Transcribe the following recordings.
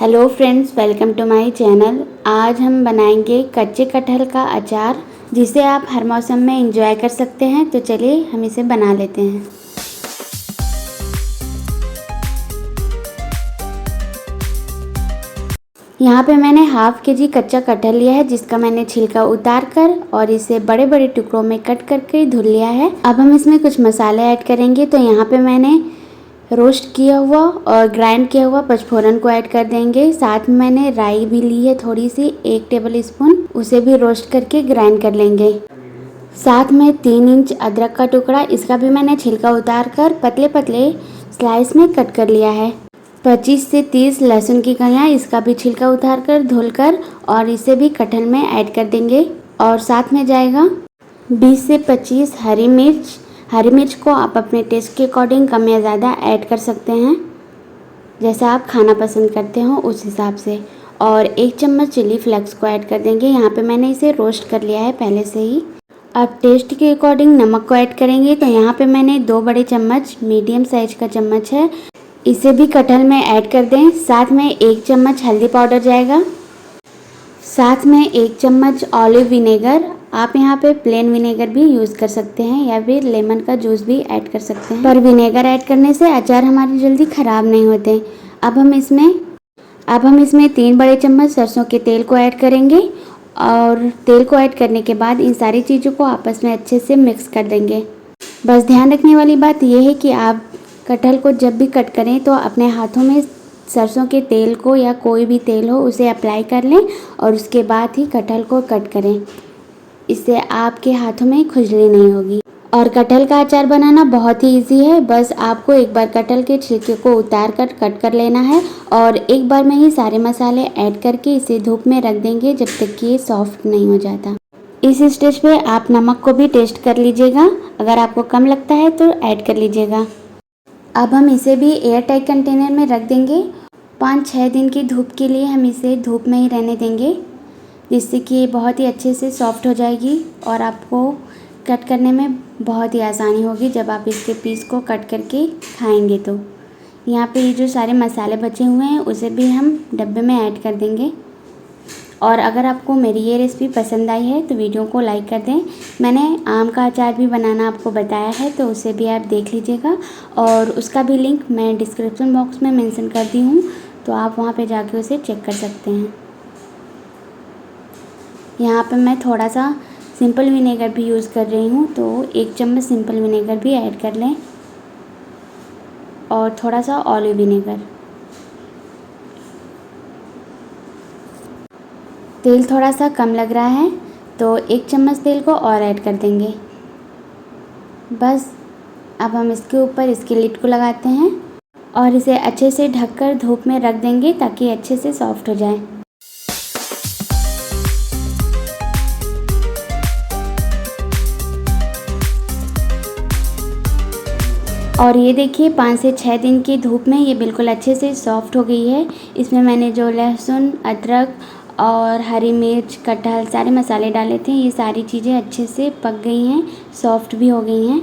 Hello friends, welcome to my channel. आज हम बनाएंगे कच्चे कटहल का अचार, जिसे आप हर मौसम में एंजॉय कर सकते हैं। तो चलिए हम इसे बना लेते हैं। यहाँ पे मैंने हाफ के जी कच्चा कटहल लिया है, जिसका मैंने छिलका उतार कर और इसे बड़े बड़े टुकड़ों में कट करके धुल लिया है। अब हम इसमें कुछ मसाले ऐड करेंगे। तो यहाँ पे मैंने रोस्ट किया हुआ और ग्राइंड किया हुआ पचफोरन को ऐड कर देंगे। साथ में मैंने राई भी ली है थोड़ी सी, 1 टेबल स्पून, उसे भी रोस्ट करके ग्राइंड कर लेंगे। साथ में 3 इंच अदरक का टुकड़ा, इसका भी मैंने छिलका उतार कर पतले पतले स्लाइस में कट कर लिया है। 25 से 30 लहसुन की कलियाँ, इसका भी छिलका उतार कर धुल कर और इसे भी कटहल में ऐड कर देंगे। और साथ में जाएगा 20 से 25 हरी मिर्च। हरी मिर्च को आप अपने टेस्ट के अकॉर्डिंग कम या ज़्यादा ऐड कर सकते हैं, जैसा आप खाना पसंद करते हो उस हिसाब से। और 1 चम्मच चिली फ्लेक्स को ऐड कर देंगे। यहाँ पे मैंने इसे रोस्ट कर लिया है पहले से ही। अब टेस्ट के अकॉर्डिंग नमक को ऐड करेंगे। तो यहाँ पे मैंने 2 बड़े चम्मच, मीडियम साइज का चम्मच है, इसे भी कटहल में ऐड कर दें। साथ में 1 चम्मच हल्दी पाउडर जाएगा। साथ में 1 चम्मच ऑलिव विनेगर, आप यहाँ पे प्लेन विनेगर भी यूज़ कर सकते हैं या फिर लेमन का जूस भी ऐड कर सकते हैं, पर विनेगर ऐड करने से अचार हमारे जल्दी ख़राब नहीं होते। अब हम इसमें 3 बड़े चम्मच सरसों के तेल को ऐड करेंगे। और तेल को ऐड करने के बाद इन सारी चीज़ों को आपस में अच्छे से मिक्स कर देंगे। बस ध्यान रखने वाली बात यह है कि आप कटहल को जब भी कट करें तो अपने हाथों में सरसों के तेल को या कोई भी तेल हो उसे अप्लाई कर लें और उसके बाद ही कटहल को कट करें। इससे आपके हाथों में खुजली नहीं होगी। और कटहल का अचार बनाना बहुत ही इजी है। बस आपको एक बार कटहल के छिलके को उतार कर कट कर लेना है और एक बार में ही सारे मसाले ऐड करके इसे धूप में रख देंगे जब तक कि ये सॉफ्ट नहीं हो जाता। इस स्टेज पे आप नमक को भी टेस्ट कर लीजिएगा, अगर आपको कम लगता है तो ऐड कर लीजिएगा। अब हम इसे भी एयर टाइट कंटेनर में रख देंगे। 5-6 दिन की धूप के लिए हम इसे धूप में ही रहने देंगे, जिससे कि ये बहुत ही अच्छे से सॉफ्ट हो जाएगी और आपको कट करने में बहुत ही आसानी होगी जब आप इसके पीस को कट करके खाएंगे। तो यहाँ पे ये जो सारे मसाले बचे हुए हैं उसे भी हम डब्बे में ऐड कर देंगे। और अगर आपको मेरी ये रेसिपी पसंद आई है तो वीडियो को लाइक कर दें। मैंने आम का अचार भी बनाना आपको बताया है, तो उसे भी आप देख लीजिएगा और उसका भी लिंक मैं डिस्क्रिप्शन बॉक्स में मेंशन कर दी हूँ, तो आप वहाँ पे जाके उसे चेक कर सकते हैं। यहाँ पे मैं थोड़ा सा सिंपल विनेगर भी यूज़ कर रही हूँ, तो 1 चम्मच सिंपल विनेगर भी ऐड कर लें और थोड़ा सा ऑलिव विनेगर। तेल थोड़ा सा कम लग रहा है तो 1 चम्मच तेल को और ऐड कर देंगे। बस अब हम इसके ऊपर इसकी लिड को लगाते हैं और इसे अच्छे से ढककर धूप में रख देंगे ताकि अच्छे से सॉफ्ट हो जाए। और ये देखिए 5 से 6 दिन की धूप में ये बिल्कुल अच्छे से सॉफ्ट हो गई है। इसमें मैंने जो लहसुन, अदरक और हरी मिर्च, कटहल सारे मसाले डाले थे, ये सारी चीज़ें अच्छे से पक गई हैं, सॉफ्ट भी हो गई हैं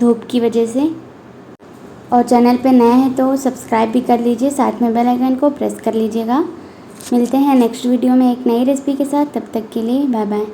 धूप की वजह से। और चैनल पे नए हैं तो सब्सक्राइब भी कर लीजिए, साथ में बेल आइकन को प्रेस कर लीजिएगा। मिलते हैं नेक्स्ट वीडियो में एक नई रेसिपी के साथ, तब तक के लिए बाय बाय।